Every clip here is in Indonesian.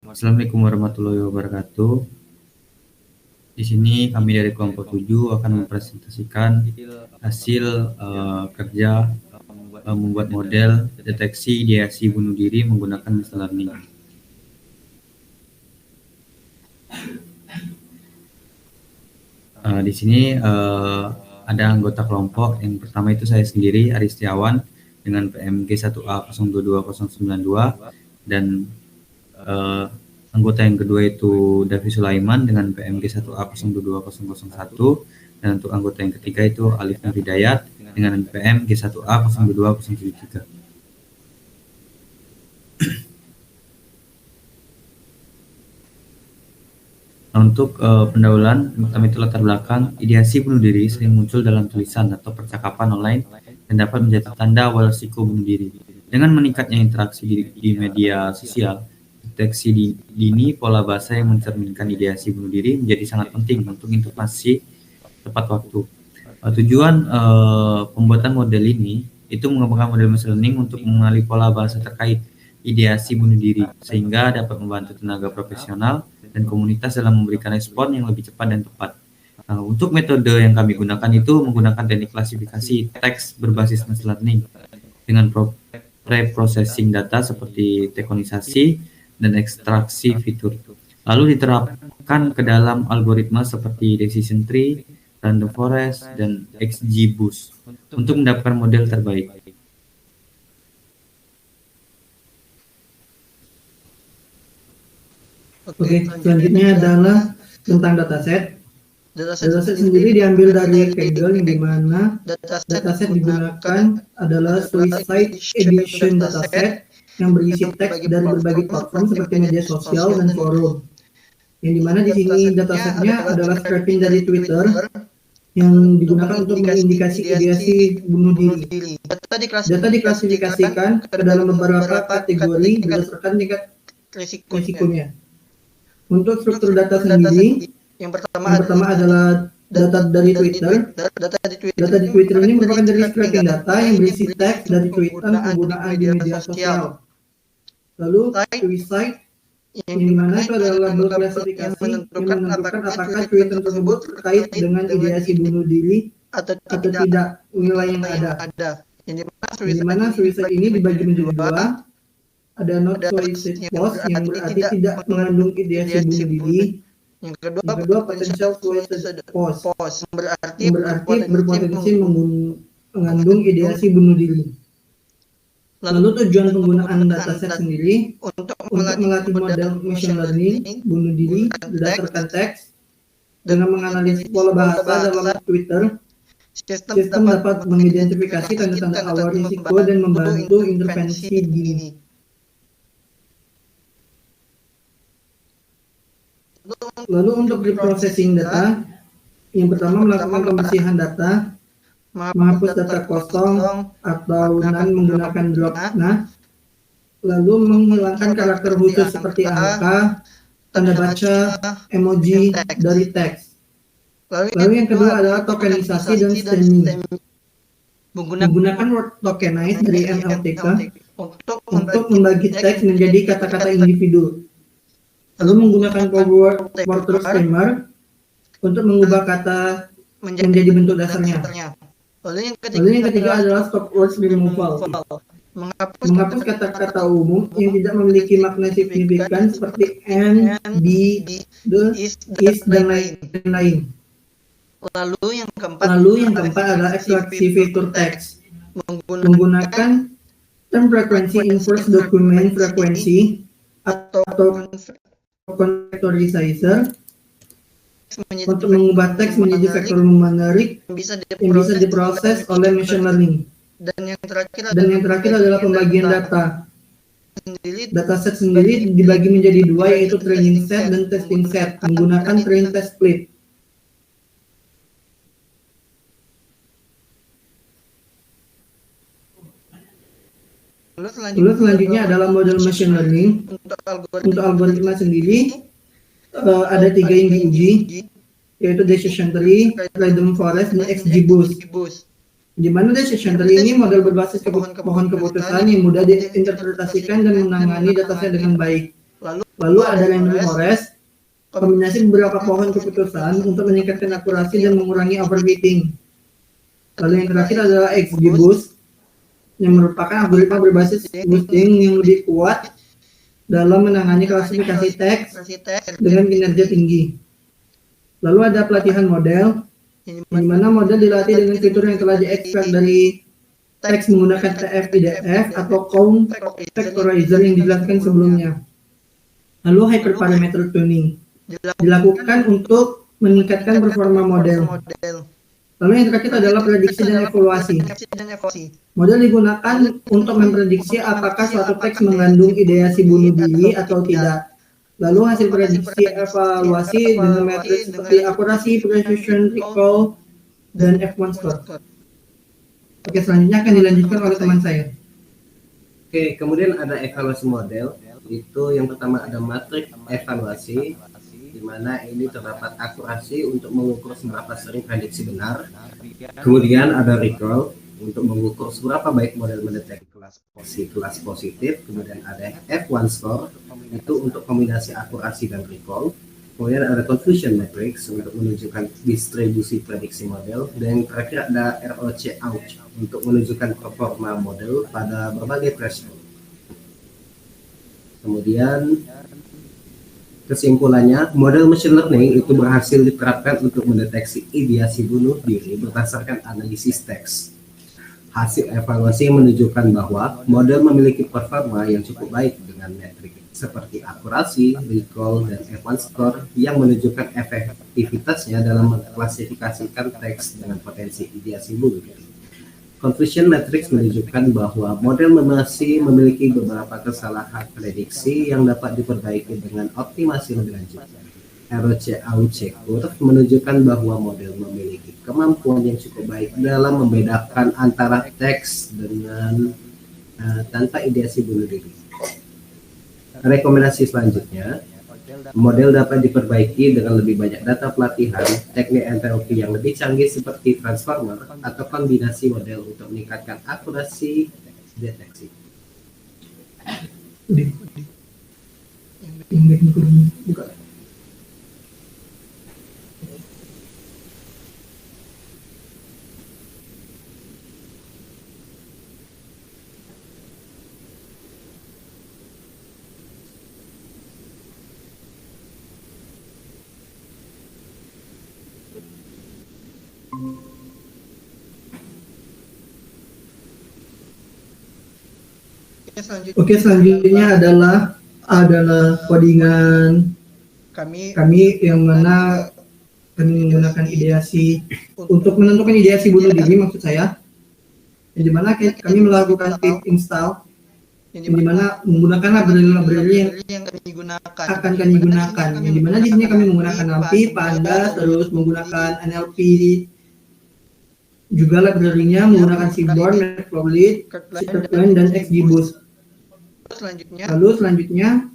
Assalamualaikum warahmatullahi wabarakatuh. Di sini kami dari kelompok 7 akan mempresentasikan hasil kerja membuat model deteksi ideasi bunuh diri menggunakan machine learning. Di sini ada anggota kelompok. Yang pertama itu saya sendiri, Aris Setiawan, dengan PMG 1A022092, dan anggota yang kedua itu Davi Sulaiman dengan PMG 1A022001, dan untuk anggota yang ketiga itu Alif Nur Hidayat dengan PMG 1A022073. Untuk pendahuluan, pertama itu latar belakang. Ideasi bunuh diri sering muncul dalam tulisan atau percakapan online dan dapat menjadi tanda awal risiko bunuh diri. Dengan meningkatnya interaksi di media sosial, deteksi dini pola bahasa yang mencerminkan ideasi bunuh diri menjadi sangat penting untuk informasi tepat waktu. Tujuan pembuatan model ini itu mengembangkan model machine learning untuk mengenali pola bahasa terkait ideasi bunuh diri, sehingga dapat membantu tenaga profesional dan komunitas dalam memberikan respon yang lebih cepat dan tepat. Untuk metode yang kami gunakan itu menggunakan teknik klasifikasi teks berbasis machine learning dengan pre-processing data seperti dekonisasi dan ekstraksi fitur. Lalu diterapkan ke dalam algoritma seperti decision tree, random forest, dan XGBoost untuk mendapatkan model terbaik. Oke, selanjutnya adalah tentang dataset. Dataset sendiri diambil dari Kaggle, yang dimana dataset digunakan adalah Suicide Edition dataset yang berisi teks dari berbagai platform seperti media sosial dan forum. Yang dimana di sini datasetnya adalah scraping dari Twitter yang digunakan untuk mengindikasi ideasi bunuh diri. Data diklasifikasikan ke dalam beberapa kategori berdasarkan tingkat risikonya. Untuk struktur data sendiri, yang pertama adalah data dari Twitter. Data di Twitter ini merupakan dari scraping data yang berisi teks dari tweetan penggunaan di media sosial. Lalu suicide, yang dimana itu adalah label klasifikasi yang menentukan apakah tweetan tersebut terkait dengan ideasi bunuh diri atau tidak, nilai yang ada. Yang dimana suicide ini dibagi menjadi dua. Ada not solicited post yang berarti tidak mengandung ideasi bunuh diri. Yang kedua potential solicited post yang berarti berpotensi mengandung ideasi bunuh diri. Lalu tujuan penggunaan dataset sendiri untuk melatih model machine learning bunuh diri berdasarkan teks. Dengan menganalisis pola bahasa dalam Twitter, sistem dapat mengidentifikasi tanda-tanda awal risiko dan membantu intervensi dini. Lalu untuk reprocessing data, yang pertama melakukan pembersihan data, menghapus data kosong atau non menggunakan drop. Lalu menghilangkan karakter khusus seperti angka, tanda baca, emoji dari teks. Lalu yang kedua adalah tokenisasi dan stemming. Menggunakan word tokenize dari NLTK untuk membagi teks menjadi kata-kata individu. Lalu menggunakan Porter Schemer untuk mengubah kata menjadi bentuk dasarnya. Lalu yang ketiga adalah stop words removal. Menghapus kata-kata umum yang tidak memiliki makna signifikan seperti and, be, the, is, dan lain-lain. Lalu yang keempat adalah ekstraksi fitur teks. Menggunakan term frekuensi inverse document frekuensi atau Convectorizer untuk mengubah teks menjadi vektor numerik yang bisa diproses oleh machine learning. Dan yang terakhir adalah pembagian data. Dataset sendiri dibagi menjadi dua, yaitu training set dan testing set menggunakan train test split. Lalu selanjutnya adalah model machine learning. Untuk algoritma sendiri ada 3 yang diuji, yaitu decision tree, random forest, dan XGBoost. Di mana decision tree ini model berbasis pohon keputusan yang mudah diinterpretasikan dan menangani dataset dengan baik. Lalu ada random forest, kombinasi beberapa pohon keputusan untuk meningkatkan akurasi dan mengurangi overfitting. Lalu yang terakhir adalah XGBoost, yang merupakan algoritma berbasis boosting yang lebih kuat dalam menangani klasifikasi teks dengan kinerja tinggi. Lalu ada pelatihan model, di mana model dilatih dengan fitur yang telah diekstrak dari teks menggunakan TF-IDF atau Count Factorizer yang dijelaskan sebelumnya. Lalu hyperparameter tuning dilakukan untuk meningkatkan performa model. Lalu yang terakhir adalah prediksi dan evaluasi. Model digunakan untuk memprediksi apakah suatu teks mengandung ideasi bunuh diri atau tidak. Lalu hasil prediksi evaluasi dengan metrik seperti akurasi, precision, recall, dan F1 score. Oke, selanjutnya akan dilanjutkan oleh teman saya. Oke, kemudian ada evaluasi model. Itu yang pertama ada matrik evaluasi, di mana ini terdapat akurasi untuk mengukur seberapa sering prediksi benar. Kemudian ada recall untuk mengukur seberapa baik model mendeteksi kelas positif. Kemudian ada F1 score itu untuk kombinasi akurasi dan recall. Kemudian ada confusion matrix untuk menunjukkan distribusi prediksi model. Dan yang terakhir ada ROC out untuk menunjukkan performa model pada berbagai threshold. Kemudian kesimpulannya, model machine learning itu berhasil diterapkan untuk mendeteksi ideasi bunuh diri berdasarkan analisis teks. Hasil evaluasi menunjukkan bahwa model memiliki performa yang cukup baik dengan metrik seperti akurasi, recall, dan F1 score yang menunjukkan efektivitasnya dalam mengklasifikasikan teks dengan potensi ideasi bunuh diri. Confusion matrix menunjukkan bahwa model masih memiliki beberapa kesalahan prediksi yang dapat diperbaiki dengan optimasi lebih lanjut. ROC-AUC curve menunjukkan bahwa model memiliki kemampuan yang cukup baik dalam membedakan antara teks dengan tanpa ideasi bunuh diri. Rekomendasi selanjutnya, model dapat diperbaiki dengan lebih banyak data pelatihan, teknik NLP yang lebih canggih seperti transformer, atau kombinasi model untuk meningkatkan akurasi deteksi. Oke, selanjutnya adalah codingan kami yang mana kami menggunakan ideasi untuk menentukan ideasi bunuh diri, maksud saya, yang dimana kami melakukan pip install, yang dimana menggunakan library yang akan kami gunakan, yang dimana di sini kami menggunakan NLP, Pandas, terus menggunakan NLP juga library-nya menggunakan Seaborn, Matplotlib, Scikit-learn, dan XGBoost. Lalu selanjutnya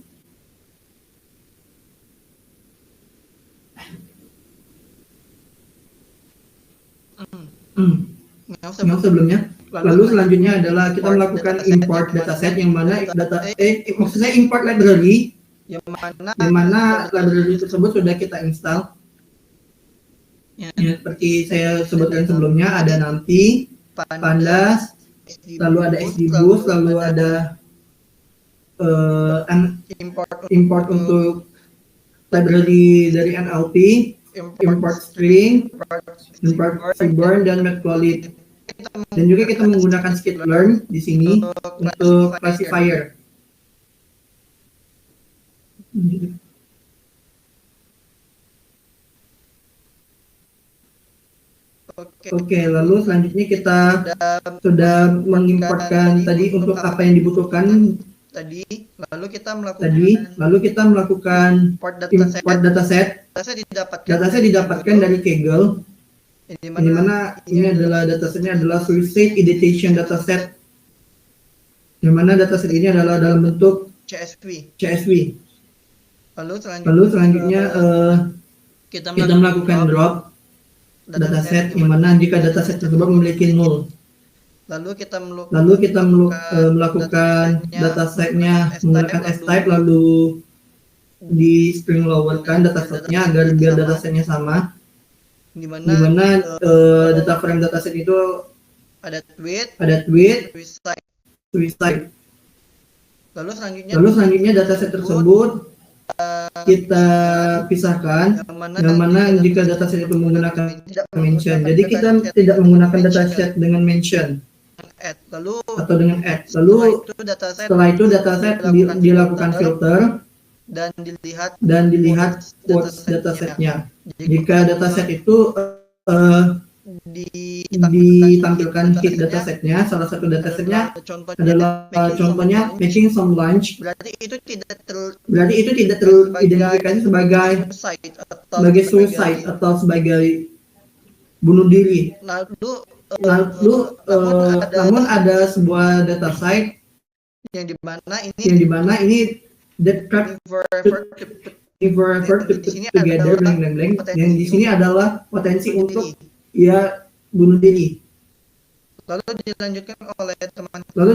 selanjutnya adalah kita melakukan import dataset, yang mana maksud saya import library yang mana library tersebut sudah kita install. Ya, seperti saya sebutkan sebelumnya, ada nanti Pandas, lalu ada XGBoost, lalu ada import untuk library dari NLP, import string, import Seaborn, dan Matplotlib. Dan juga kita menggunakan Scikit-learn di sini untuk classifier. Oke, lalu selanjutnya kita sudah mengimportkan tadi untuk apa yang dibutuhkan lalu kita melakukan import dataset. Dataset didapatkan dari Kaggle, di mana ini adalah datasetnya adalah Suicide Ideation dataset, di mana dataset ini adalah dalam bentuk CSV. Lalu selanjutnya kita melakukan drop dataset, yang mana jika dataset tersebut memiliki null. Lalu kita melakukan datasetnya menggunakan S-type, lalu di string lowerkan datasetnya agar biar datasetnya sama, di mana data frame dataset itu ada tweet, suicide. lalu Selanjutnya dataset tersebut kita pisahkan, yang mana jika dataset itu menggunakan mention. Jadi kita tidak menggunakan dataset dengan mention lalu atau dengan add. Lalu setelah itu dataset dilakukan filter dan dilihat quotes datasetnya. Jika dataset itu ditampilkan hit datasetnya, salah satu datasetnya adalah contohnya making some lunch, berarti itu tidak teridentifikasi sebagai suicide atau sebagai bunuh diri. Namun ada sebuah dataset yang dimana ini that cut effort together blank, yang di sini adalah potensi untuk ya bunuh diri. Lalu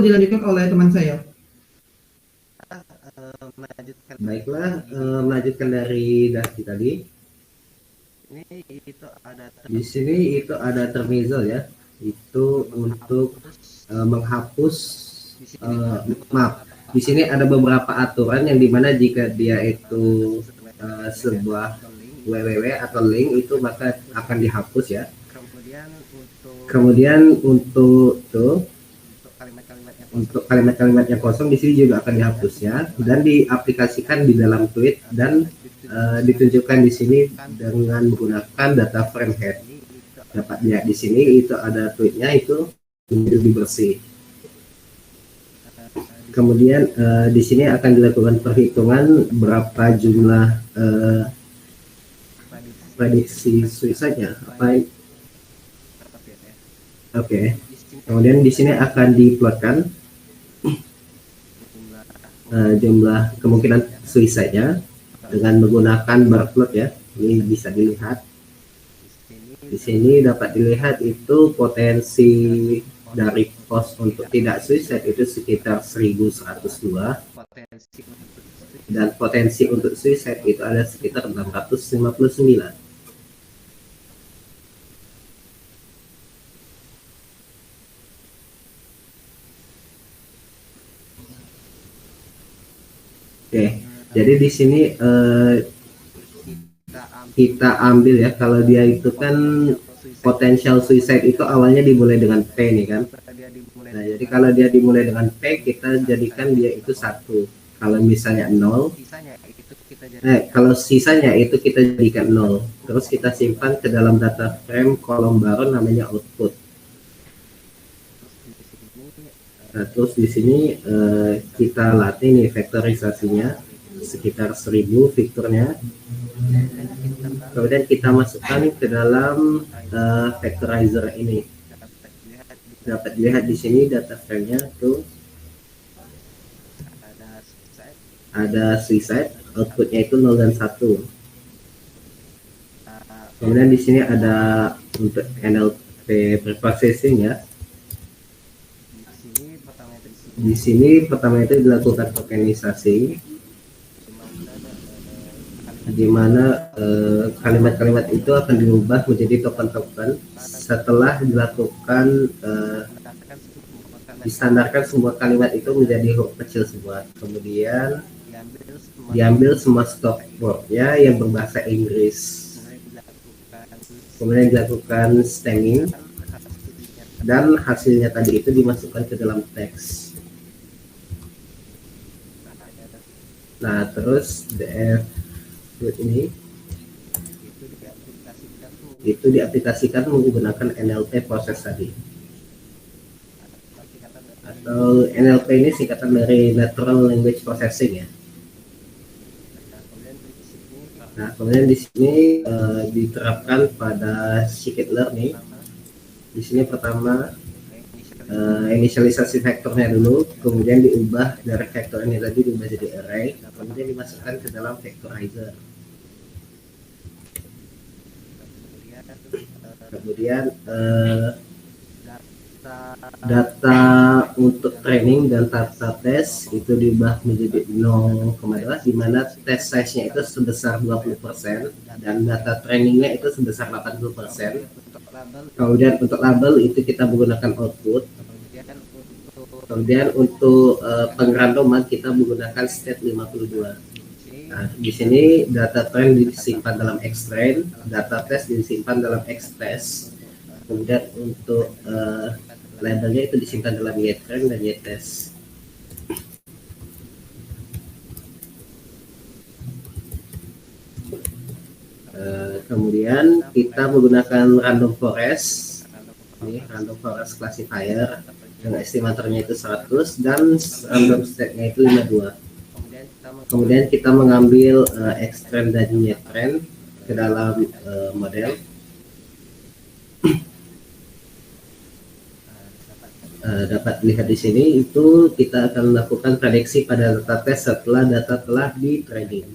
dilanjutkan oleh teman saya. Baiklah, melanjutkan dari Dasti tadi. Di sini itu ada terminal ya, itu untuk menghapus maaf. Di sini ada beberapa aturan yang dimana jika dia itu sebuah www atau link itu maka akan dihapus ya. Kemudian untuk kalimat-kalimat yang kosong di sini juga akan dihapus ya, dan diaplikasikan di dalam tweet dan ditunjukkan di sini dengan menggunakan data frame head. Dapat lihat di sini itu ada tweetnya itu lebih bersih. Kemudian di sini akan dilakukan perhitungan berapa jumlah prediksi suicide-nya. Oke. Kemudian di sini akan diplotkan jumlah kemungkinan suicide-nya dengan menggunakan bar plot ya. Ini bisa dilihat. Di sini dapat dilihat itu potensi dari cost untuk tidak suicide itu sekitar 1102, dan potensi untuk suicide itu ada sekitar 659. Oke, jadi di sini kita ambil ya, kalau dia itu kan potensial suicide itu awalnya dimulai dengan P nih kan. Nah, jadi kalau dia dimulai dengan P, kita jadikan dia itu 1. Kalau misalnya 0, kalau sisanya itu kita jadikan 0. Terus kita simpan ke dalam data frame kolom baru namanya output. Nah, terus di sini kita latih nih vektorisasinya sekitar 1000 vektornya. Kemudian kita masukkan ke dalam vectorizer ini. Dapat dilihat di sini data frame-nya tuh ada suicide, outputnya itu 0 dan 1. Kemudian di sini ada untuk NLP preprocessing ya. Di sini pertama itu dilakukan tokenisasi, di mana kalimat-kalimat itu akan diubah menjadi token-token setelah dilakukan distandarkan semua kalimat itu menjadi huruf kecil semua. Kemudian diambil semua stop word-nya yang berbahasa Inggris. Kemudian dilakukan stemming dan hasilnya tadi itu dimasukkan ke dalam teks. Nah, terus df ini itu diaplikasikan menggunakan NLP proses tadi, atau NLP ini singkatan dari Natural Language Processing ya. Nah, kemudian di sini diterapkan pada scikit-learning. Di sini pertama inisialisasi vektornya dulu, kemudian diubah dari vektor ini tadi diubah jadi array, kemudian dimasukkan ke dalam vectorizer. Kemudian Data untuk training dan data tes itu diubah menjadi 0,2, di mana test size-nya itu sebesar 20% dan data trainingnya itu sebesar 80%. Kemudian untuk label itu kita menggunakan output. Kemudian untuk pengrandoman kita menggunakan state 52. Nah, di sini data train disimpan dalam xtrain, data test disimpan dalam xtest. Kemudian untuk labelnya itu disimpan dalam ytrain dan ytest. Kemudian kita menggunakan random forest, ini random forest classifier dengan estimatornya itu 100 dan random state-nya itu 52. Kemudian kita mengambil xtrain dan ytrain ke dalam model. Dapat dilihat di sini itu kita akan melakukan prediksi pada data test setelah data telah di training.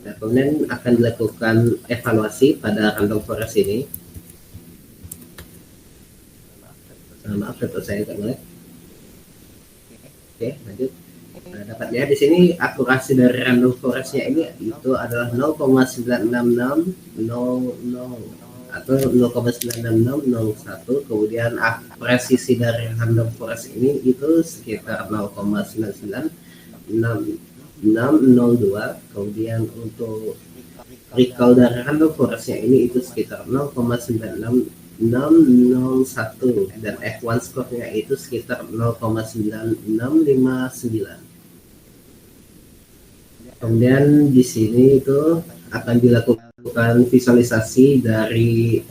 Nah, kemudian akan dilakukan evaluasi pada random forest ini. Maaf, laptop saya agak melek. Oke, lanjut. Nah, dapat lihat di sini akurasi dari random forest-nya ini itu adalah 0,96600 atau 0,96601. Kemudian presisi dari random forest ini itu sekitar 0,99602. Kemudian untuk recall dari random forest-nya ini itu sekitar 0,96601 dan F1 score-nya itu sekitar 0,9659. Kemudian di sini itu akan dilakukan visualisasi dari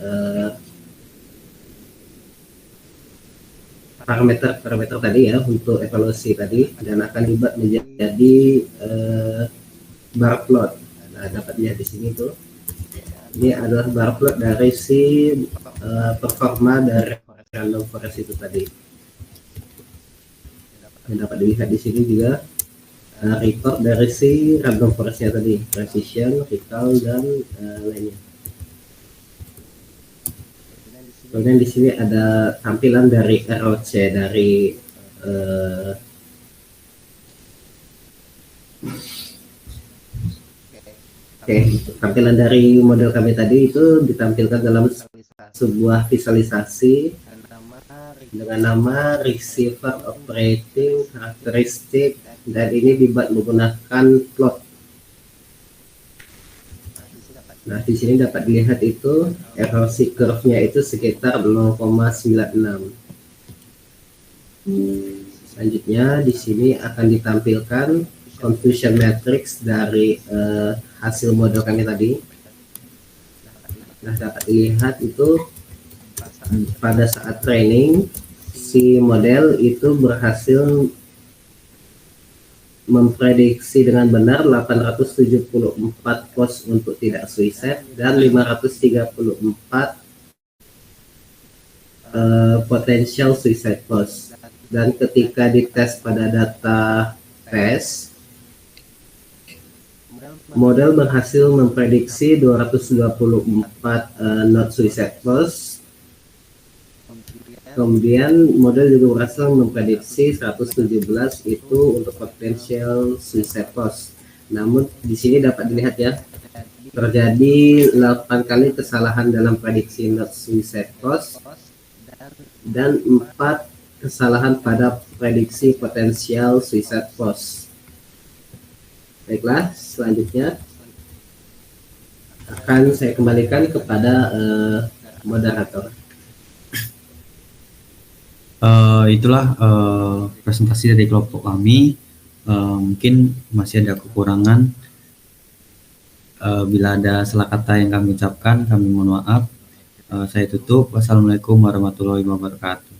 parameter tadi ya untuk evaluasi tadi, dan akan dibuat menjadi bar plot. Nah, dapat lihat di sini tuh, ini adalah bar plot dari si performa dari random forest itu tadi. Dan dapat dilihat di sini juga report dari si random forest-nya tadi, precision, recall, dan lainnya. Kemudian di sini ada tampilan dari ROC dari tampilan dari model kami tadi itu ditampilkan dalam sebuah visualisasi dengan nama receiver operating characteristic, dan ini dibuat menggunakan plot. Nah, di sini dapat dilihat itu erosi curve-nya itu sekitar 0,96. Selanjutnya di sini akan ditampilkan confusion matrix dari hasil model kami tadi. Nah, dapat dilihat itu pada saat training si model itu berhasil memprediksi dengan benar 874 pos untuk tidak suicide dan 534 potential suicide pos. Dan ketika dites pada data tes, model berhasil memprediksi 224 not suicide pos. Kemudian model juga berhasil memprediksi 117 itu untuk potential suicide pos. Namun di sini dapat dilihat ya, terjadi 8 kali kesalahan dalam prediksi not suicide pos dan 4 kesalahan pada prediksi potensial suicide pos. Baiklah, selanjutnya akan saya kembalikan kepada moderator. Itulah presentasi dari kelompok kami. Mungkin masih ada kekurangan. Bila ada salah kata yang kami ucapkan, kami mohon maaf. Saya tutup. Wassalamualaikum warahmatullahi wabarakatuh.